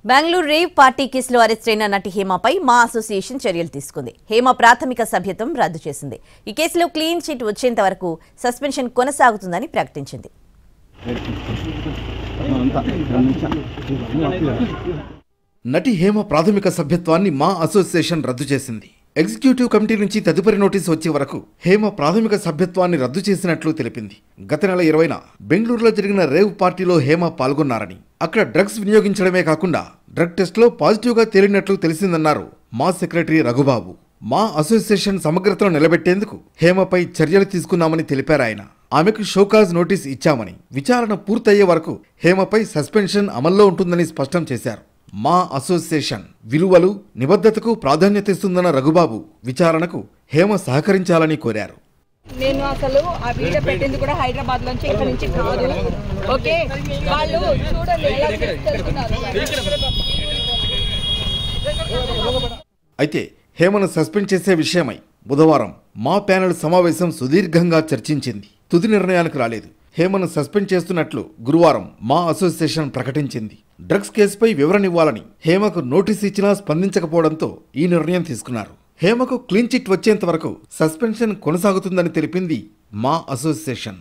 Bengaluru rave party కేసులో arrest అయిన నటి హేమపై మా అసోసియేషన్ చర్యలు తీసుకుంది. హేమ ప్రాథమిక సభ్యత్వం రద్దు చేసింది. ఈ కేసులో క్లీన్ చిట్ వచ్చేంత వరకు సస్పెన్షన్ కొనసాగుతుందని ప్రకటించింది. నటి హేమ ప్రాథమిక సభ్యత్వాన్ని మా అసోసియేషన్ రద్దు చేసింది. ఎగ్జిక్యూటివ్ కమిటీ నుంచి తదుపరి నోటీసు వచ్చే వరకు హేమ ప్రాథమిక సభ్యత్వాన్ని రద్దు చేసినట్లు తెలిపింది. గత నెల 20న బెంగళూరులో జరిగిన రేవ్ పార్టీలో హేమ పాల్గొన్నారని, అక్కడ డ్రగ్స్ వినియోగించడమే కాకుండా డ్రగ్ టెస్ట్లో పాజిటివ్గా తేలినట్లు తెలిసిందన్నారు మా సెక్రటరీ రఘుబాబు. మా అసోసియేషన్ సమగ్రతను నిలబెట్టేందుకు హేమపై చర్యలు తీసుకున్నామని తెలిపారు ఆయన. ఆమెకు షోకాజ్ నోటీస్ ఇచ్చామని, విచారణ పూర్తయ్యే వరకు హేమపై సస్పెన్షన్ అమల్లో ఉంటుందని స్పష్టం చేశారు. మా అసోసియేషన్ విలువలు, నిబద్ధతకు ప్రాధాన్యత ఇస్తుందన్న రఘుబాబు విచారణకు హేమ సహకరించాలని కోరారు. నేను అసలు ఆ వీడియో పెట్టింది కూడా హైదరాబాద్ నుంచి, ఇక్కడ నుంచి కాదు. ఓకే, వాళ్ళు చూడండి ఎలా చేస్తున్నారు. అయితే హేమను సస్పెండ్ చేసే విషయమై బుధవారం మా ప్యానెల్ సమావేశం సుదీర్ఘంగా చర్చించింది. తుది నిర్ణయానికి రాలేదు. హేమను సస్పెండ్ చేస్తున్నట్లు గురువారం మా అసోసియేషన్ ప్రకటించింది. డ్రగ్స్ కేసుపై వివరణ ఇవ్వాలని హేమకు నోటీసు ఇచ్చినా స్పందించకపోవడంతో ఈ నిర్ణయం తీసుకున్నారు. హేమకు క్లీన్ చిట్ వచ్చేంత వరకు సస్పెన్షన్ కొనసాగుతుందని తెలిపింది మా అసోసియేషన్.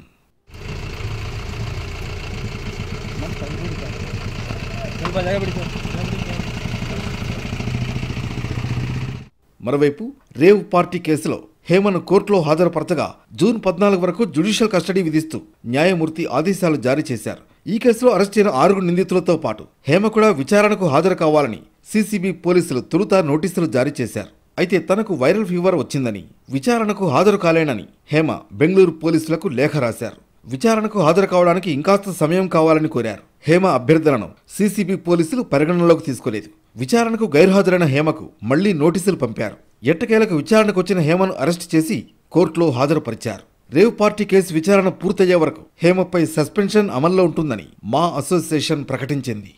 మరోవైపు రేవ్ పార్టీ కేసులో హేమను కోర్టులో హాజరుపరచగా జూన్ 14 వరకు జ్యుడిషియల్ కస్టడీ విధిస్తూ న్యాయమూర్తి ఆదేశాలు జారీ చేశారు. ఈ కేసులో అరెస్ట్ అయిన 6 నిందితులతో పాటు హేమ కూడా విచారణకు హాజరు కావాలని సిసిబి పోలీసులు తొలుత నోటీసులు జారీ చేశారు. అయితే తనకు వైరల్ ఫీవర్ వచ్చిందని, విచారణకు హాజరు కాలేనని హేమ బెంగళూరు పోలీసులకు లేఖ రాశారు. విచారణకు హాజరు కావడానికి ఇంకాస్త సమయం కావాలని కోరారు. హేమ అభ్యర్థనను సిసిబి పోలీసులు పరిగణనలోకి తీసుకోలేదు. విచారణకు గైర్హాజరైన హేమకు మళ్లీ నోటీసులు పంపారు. ఎట్టకేలకు విచారణకు వచ్చిన హేమను అరెస్ట్ చేసి కోర్టులో హాజరుపరిచారు. రేవ్ పార్టీ కేసు విచారణ పూర్తయ్యే వరకు హేమపై సస్పెన్షన్ అమల్లో ఉంటుందని మా అసోసియేషన్ ప్రకటించింది.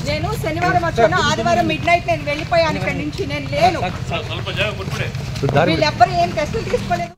నేను శనివారం వచ్చాను, ఆదివారం మిడ్నైట్ నేను వెళ్ళిపోయాను ఇక్కడి నుంచి. నేను లేను, వీళ్ళెవ్వరూ ఏం టెస్టులు తీసుకోలేదు.